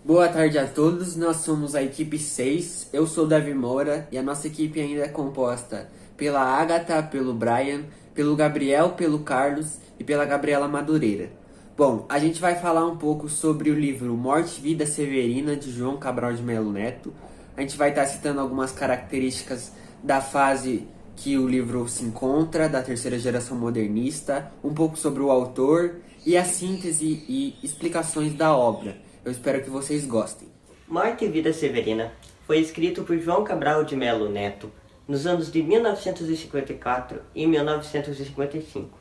Boa tarde a todos, nós somos a equipe 6. Eu sou o Davi Moura e a nossa equipe ainda é composta pela Agatha, pelo Brian, pelo Gabriel, pelo Carlos e pela Gabriela Madureira. Bom, a gente vai falar um pouco sobre o livro Morte e Vida Severina, de João Cabral de Melo Neto. A gente vai estar citando algumas características da fase que o livro se encontra, da terceira geração modernista, um pouco sobre o autor e a síntese e explicações da obra. Eu espero que vocês gostem. Morte e Vida Severina foi escrito por João Cabral de Melo Neto nos anos de 1954 e 1955.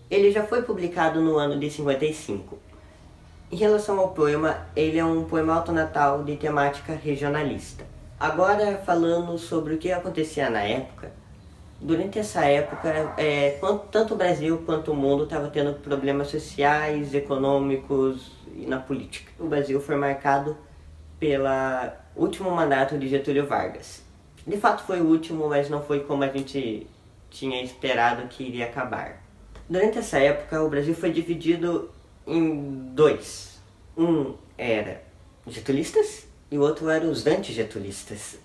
Ele já foi publicado no ano de 55. Em relação ao poema, ele é um poema autonatal de temática regionalista. Agora, falando sobre o que acontecia na época, durante essa época, tanto o Brasil quanto o mundo estavam tendo problemas sociais, econômicos e na política. O Brasil foi marcado pelo último mandato de Getúlio Vargas. De fato foi o último, mas não foi como a gente tinha esperado que iria acabar. Durante essa época, o Brasil foi dividido em dois. Um era os getulistas e o outro era os antigetulistas.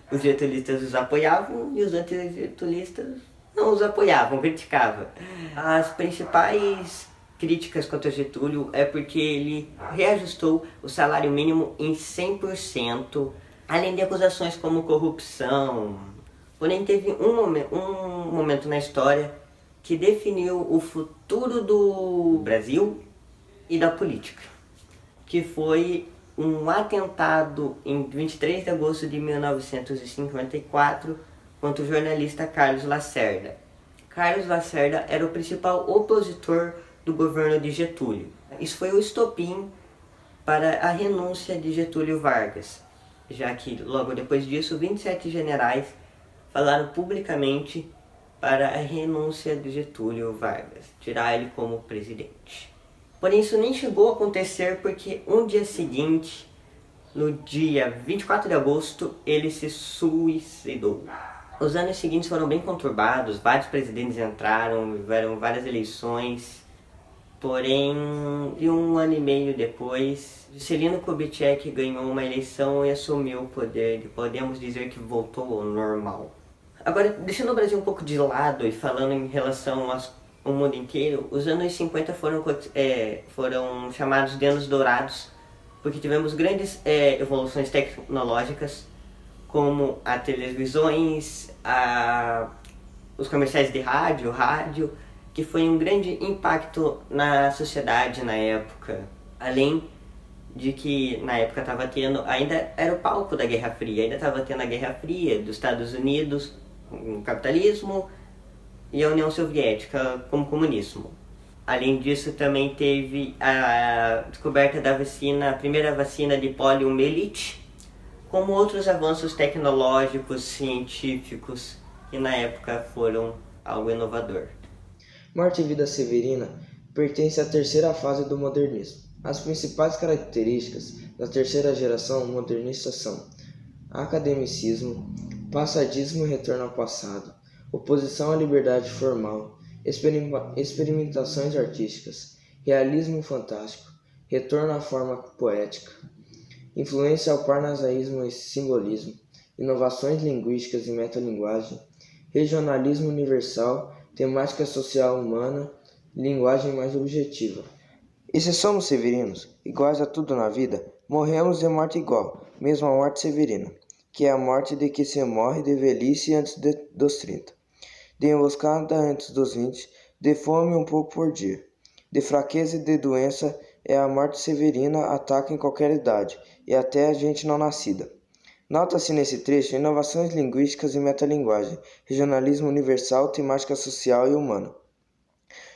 Os getulistas os apoiavam e os antigetulistas não os apoiavam, criticavam. As principais críticas contra Getúlio é porque ele reajustou o salário mínimo em 100%, além de acusações como corrupção. Porém, teve um momento na história que definiu o futuro do Brasil e da política, que foi um atentado em 23 de agosto de 1954 contra o jornalista Carlos Lacerda. Carlos Lacerda era o principal opositor do governo de Getúlio. Isso foi o estopim para a renúncia de Getúlio Vargas, já que logo depois disso 27 generais falaram publicamente para a renúncia de Getúlio Vargas, tirar ele como presidente. Porém, isso nem chegou a acontecer porque um dia seguinte, no dia 24 de agosto, ele se suicidou. Os anos seguintes foram bem conturbados, vários presidentes entraram, houveram várias eleições. Porém, de um ano e meio depois, Juscelino Kubitschek ganhou uma eleição e assumiu o poder, e podemos dizer que voltou ao normal. Agora, deixando o Brasil um pouco de lado e falando em relação ao mundo inteiro, os anos 50 foram chamados de anos dourados, porque tivemos grandes evoluções tecnológicas, como as televisões, os comerciais de rádio, que foi um grande impacto na sociedade na época. Além de que na época estava tendo, ainda era o palco da Guerra Fria, ainda estava tendo a Guerra Fria dos Estados Unidos, o capitalismo, e a União Soviética como comunismo. Além disso, também teve a descoberta da vacina, a primeira vacina de poliomielite, como outros avanços tecnológicos, científicos, que na época foram algo inovador. Morte e Vida Severina pertence à terceira fase do modernismo. As principais características da terceira geração modernista são academicismo, passadismo e retorno ao passado, oposição à liberdade formal, experimentações artísticas, realismo fantástico, retorno à forma poética, influência ao parnasianismo e simbolismo, inovações linguísticas e metalinguagem, regionalismo universal, temática social humana, linguagem mais objetiva. E se somos severinos, iguais a tudo na vida, morremos de morte igual, mesmo a morte severina, que é a morte de que se morre de velhice antes dos 30, de emboscada antes dos 20, de fome um pouco por dia, de fraqueza e de doença é a morte severina, ataca em qualquer idade, e até a gente não nascida. Nota-se nesse trecho inovações linguísticas e metalinguagem, regionalismo universal, temática social e humana.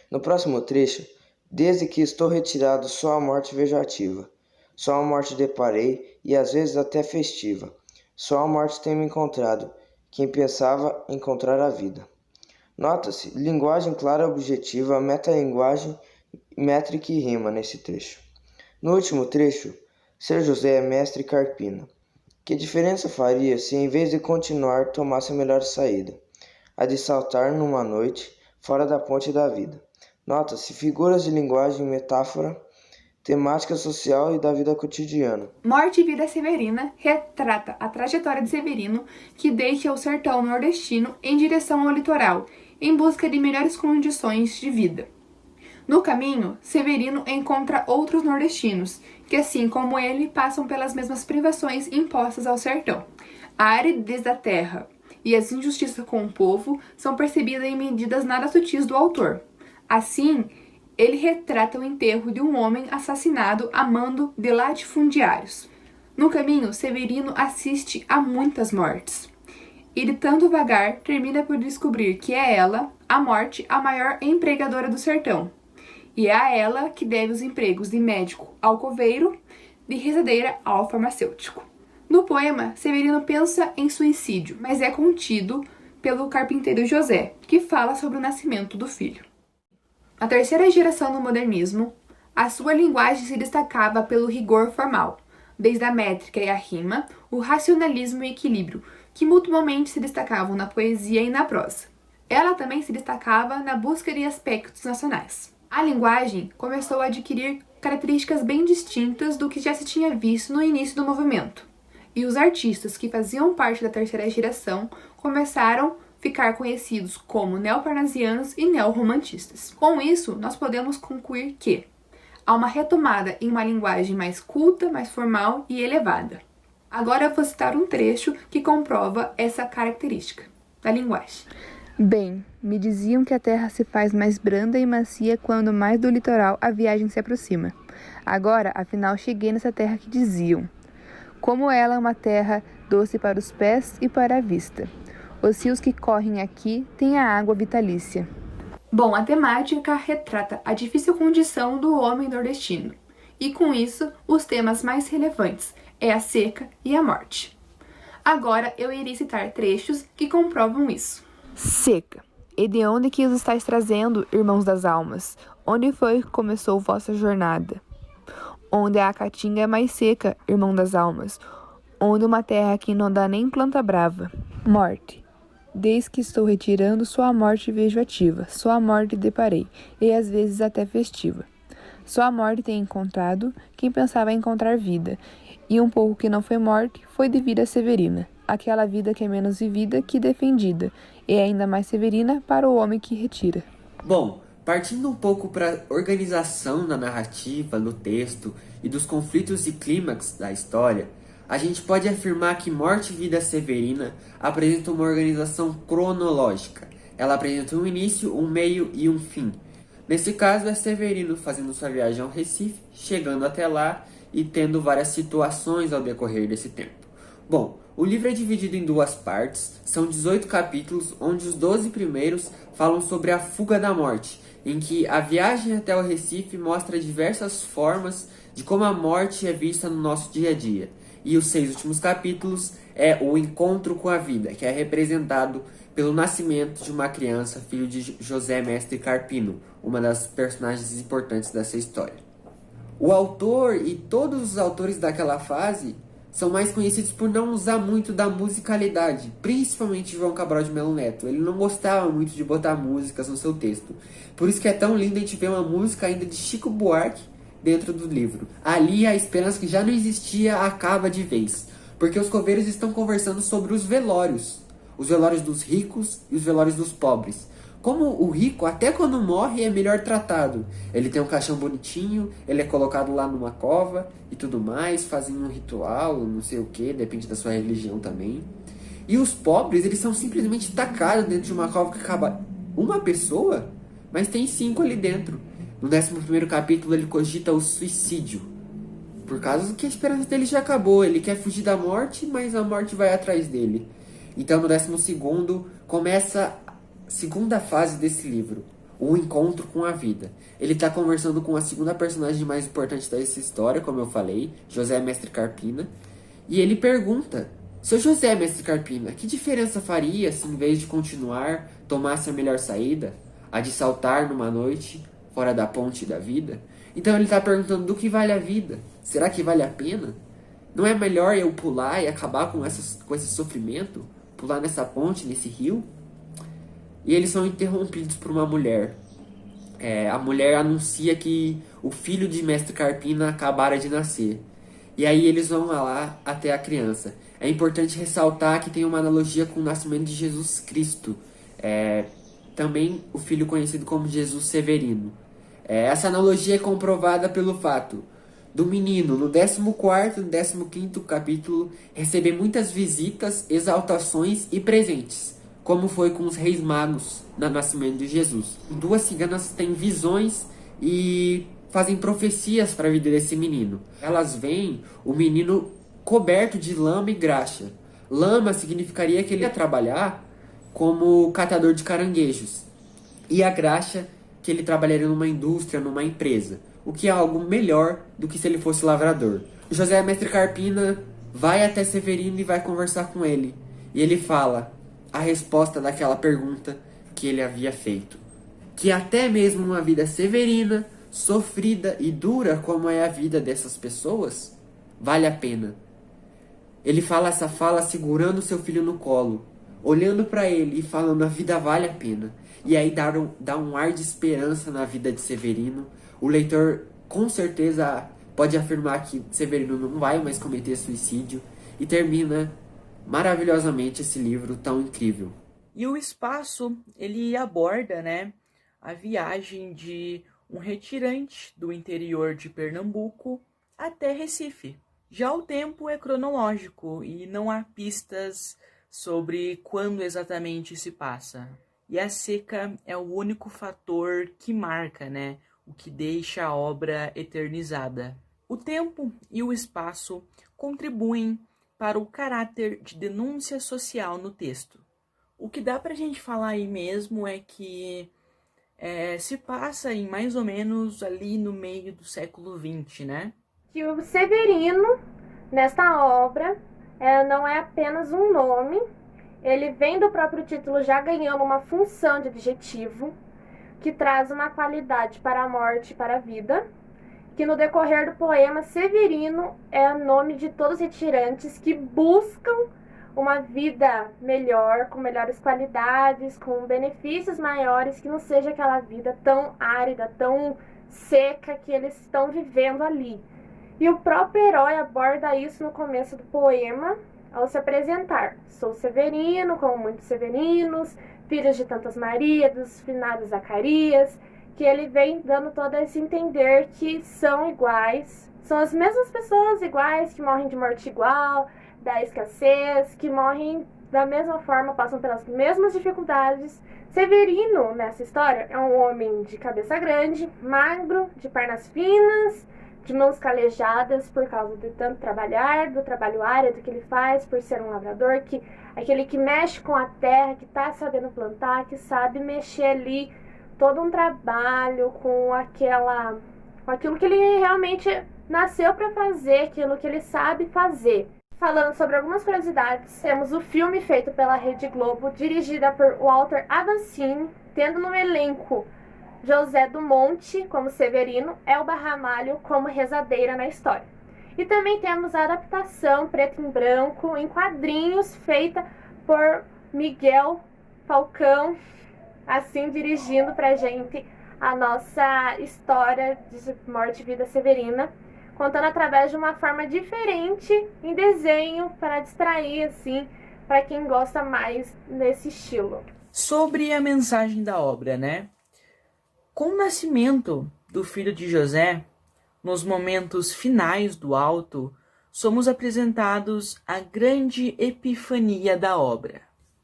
No próximo trecho, desde que estou retirado só a morte vejo ativa, só a morte deparei e às vezes até festiva, só a morte tem me encontrado, quem pensava encontrar a vida. Nota-se linguagem clara e objetiva, metalinguagem, métrica e rima nesse trecho. No último trecho, Ser José é mestre carpina. Que diferença faria se, em vez de continuar, tomasse a melhor saída, a de saltar numa noite, fora da ponte da vida? Nota-se figuras de linguagem e metáfora temática social e da vida cotidiana. Morte e Vida Severina retrata a trajetória de Severino, que deixa o sertão nordestino em direção ao litoral, em busca de melhores condições de vida. No caminho, Severino encontra outros nordestinos, que assim como ele, passam pelas mesmas privações impostas ao sertão. A aridez da terra e as injustiças com o povo são percebidas em medidas nada sutis do autor. Assim, ele retrata o enterro de um homem assassinado a mando de latifundiários. No caminho, Severino assiste a muitas mortes. E de tanto vagar, termina por descobrir que é ela, a morte, a maior empregadora do sertão. E é a ela que deve os empregos de médico ao coveiro, de rezadeira ao farmacêutico. No poema, Severino pensa em suicídio, mas é contido pelo carpinteiro José, que fala sobre o nascimento do filho. Na terceira geração do modernismo, a sua linguagem se destacava pelo rigor formal, desde a métrica e a rima, o racionalismo e o equilíbrio, que mutuamente se destacavam na poesia e na prosa. Ela também se destacava na busca de aspectos nacionais. A linguagem começou a adquirir características bem distintas do que já se tinha visto no início do movimento. E os artistas que faziam parte da terceira geração começaram a ficar conhecidos como neoparnasianos e neorromantistas. Com isso, nós podemos concluir que há uma retomada em uma linguagem mais culta, mais formal e elevada. Agora eu vou citar um trecho que comprova essa característica da linguagem. Bem, me diziam que a terra se faz mais branda e macia quando mais do litoral a viagem se aproxima. Agora, afinal, cheguei nessa terra que diziam. Como ela é uma terra doce para os pés e para a vista. Os rios que correm aqui têm a água vitalícia. Bom, a temática retrata a difícil condição do homem nordestino. E com isso, os temas mais relevantes é a seca e a morte. Agora eu irei citar trechos que comprovam isso. Seca. E de onde que os estáis trazendo, irmãos das almas? Onde foi que começou vossa jornada? Onde a caatinga é mais seca, irmão das almas. Onde uma terra que não dá nem planta brava. Morte. Desde que estou retirando, sua morte vejo ativa. Sua morte deparei, e às vezes até festiva. Sua morte tem encontrado quem pensava encontrar vida. E um pouco que não foi morte, foi de vida severina. Aquela vida que é menos vivida que defendida, e ainda mais severina para o homem que retira. Bom, partindo um pouco para a organização da narrativa, no texto e dos conflitos e clímax da história, a gente pode afirmar que Morte e Vida Severina apresenta uma organização cronológica. Ela apresenta um início, um meio e um fim. Nesse caso, é Severino fazendo sua viagem ao Recife, chegando até lá e tendo várias situações ao decorrer desse tempo. Bom, o livro é dividido em duas partes, são 18 capítulos, onde os 12 primeiros falam sobre a fuga da morte, em que a viagem até o Recife mostra diversas formas de como a morte é vista no nosso dia a dia. E os 6 últimos capítulos é o encontro com a vida, que é representado pelo nascimento de uma criança, filho de José Mestre Carpino, uma das personagens importantes dessa história. O autor e todos os autores daquela fase são mais conhecidos por não usar muito da musicalidade, principalmente João Cabral de Melo Neto. Ele não gostava muito de botar músicas no seu texto. Por isso que é tão lindo a gente ver uma música ainda de Chico Buarque dentro do livro. Ali a esperança que já não existia acaba de vez, porque os coveiros estão conversando sobre os velórios dos ricos e os velórios dos pobres. Como o rico, até quando morre, é melhor tratado. Ele tem um caixão bonitinho, ele é colocado lá numa cova e tudo mais, fazem um ritual, não sei o que, depende da sua religião também. E os pobres, eles são simplesmente tacados dentro de uma cova que acaba uma pessoa, mas tem 5 ali dentro. No 11º capítulo, ele cogita o suicídio, por causa que a esperança dele já acabou. Ele quer fugir da morte, mas a morte vai atrás dele. Então, no 12º, começa segunda fase desse livro, o encontro com a vida. Ele está conversando com a segunda personagem mais importante dessa história, como eu falei, José Mestre Carpina, e ele pergunta: seu José Mestre Carpina, que diferença faria se, em vez de continuar, tomasse a melhor saída, a de saltar numa noite fora da ponte da vida? Então ele está perguntando: do que vale a vida? Será que vale a pena? Não é melhor eu pular e acabar com esse sofrimento? Pular nessa ponte, nesse rio? E eles são interrompidos por uma mulher. A mulher anuncia que o filho de Mestre Carpina acabara de nascer. E aí eles vão lá até a criança. É importante ressaltar que tem uma analogia com o nascimento de Jesus Cristo. Também o filho conhecido como Jesus Severino. Essa analogia é comprovada pelo fato do menino, no 14º e 15º capítulo, receber muitas visitas, exaltações e presentes, como foi com os reis magos no nascimento de Jesus. Duas ciganas têm visões e fazem profecias para a vida desse menino. Elas veem o menino coberto de lama e graxa. Lama significaria que ele ia trabalhar como catador de caranguejos. E a graxa, que ele trabalharia numa indústria, numa empresa. O que é algo melhor do que se ele fosse lavrador. José Mestre Carpina vai até Severino e vai conversar com ele. E ele fala a resposta daquela pergunta que ele havia feito. Que até mesmo numa vida severina, sofrida e dura como é a vida dessas pessoas, vale a pena. Ele fala essa fala segurando seu filho no colo, olhando para ele e falando: a vida vale a pena. E aí dá um ar de esperança na vida de Severino. O leitor com certeza pode afirmar que Severino não vai mais cometer suicídio. E termina maravilhosamente esse livro tão incrível. E o espaço, ele aborda, a viagem de um retirante do interior de Pernambuco até Recife. Já o tempo é cronológico e não há pistas sobre quando exatamente se passa. E a seca é o único fator que marca, o que deixa a obra eternizada. O tempo e o espaço contribuem para o caráter de denúncia social no texto. O que dá pra gente falar aí mesmo é que se passa em mais ou menos ali no meio do século XX, Que o Severino, nesta obra, não é apenas um nome, ele vem do próprio título já ganhando uma função de adjetivo, que traz uma qualidade para a morte e para a vida, que no decorrer do poema, Severino é o nome de todos os retirantes que buscam uma vida melhor, com melhores qualidades, com benefícios maiores, que não seja aquela vida tão árida, tão seca que eles estão vivendo ali. E o próprio herói aborda isso no começo do poema, ao se apresentar: sou Severino, como muitos severinos, filhos de tantas Marias, dos finados Zacarias, que ele vem dando todo esse entender que são iguais, são as mesmas pessoas iguais, que morrem de morte igual, da escassez, que morrem da mesma forma, passam pelas mesmas dificuldades. Severino, nessa história, é um homem de cabeça grande, magro, de pernas finas, de mãos calejadas por causa de tanto trabalhar, do trabalho árduo que ele faz, por ser um lavrador, aquele que mexe com a terra, que está sabendo plantar, que sabe mexer ali todo um trabalho com aquilo que ele realmente nasceu para fazer, aquilo que ele sabe fazer. Falando sobre algumas curiosidades, temos o filme feito pela Rede Globo, dirigida por Walter Avancini, tendo no elenco José do Monte como Severino, Elba Ramalho como rezadeira na história. E também temos a adaptação preto e branco em quadrinhos feita por Miguel Falcão, assim dirigindo pra gente a nossa história de morte e vida severina, contando através de uma forma diferente em desenho para distrair, assim, para quem gosta mais desse estilo. Sobre a mensagem da obra, Com o nascimento do filho de José, nos momentos finais do alto, somos apresentados à grande epifania da obra.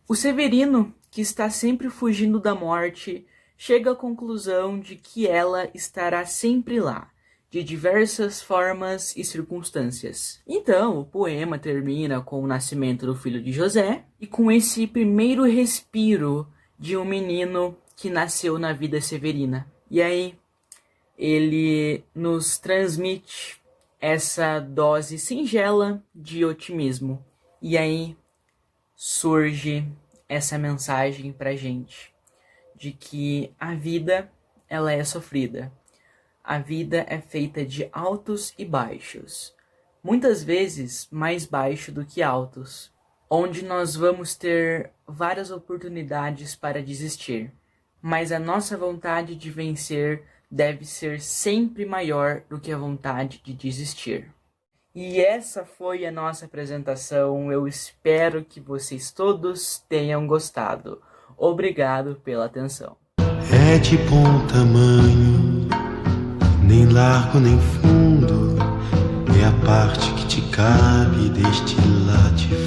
O Severino, que está sempre fugindo da morte, chega à conclusão de que ela estará sempre lá, de diversas formas e circunstâncias. Então, o poema termina com o nascimento do filho de José e com esse primeiro respiro de um menino que nasceu na vida severina. E aí, ele nos transmite essa dose singela de otimismo. E aí, surge essa mensagem pra gente, de que a vida, ela é sofrida. A vida é feita de altos e baixos. Muitas vezes, mais baixo do que altos. Onde nós vamos ter várias oportunidades para desistir. mas a nossa vontade de vencer deve ser sempre maior do que a vontade de desistir. E essa foi a nossa apresentação. Eu espero que vocês todos tenham gostado. Obrigado pela atenção. É de bom tamanho, nem largo nem fundo, é a parte que te cabe deste latifúndio.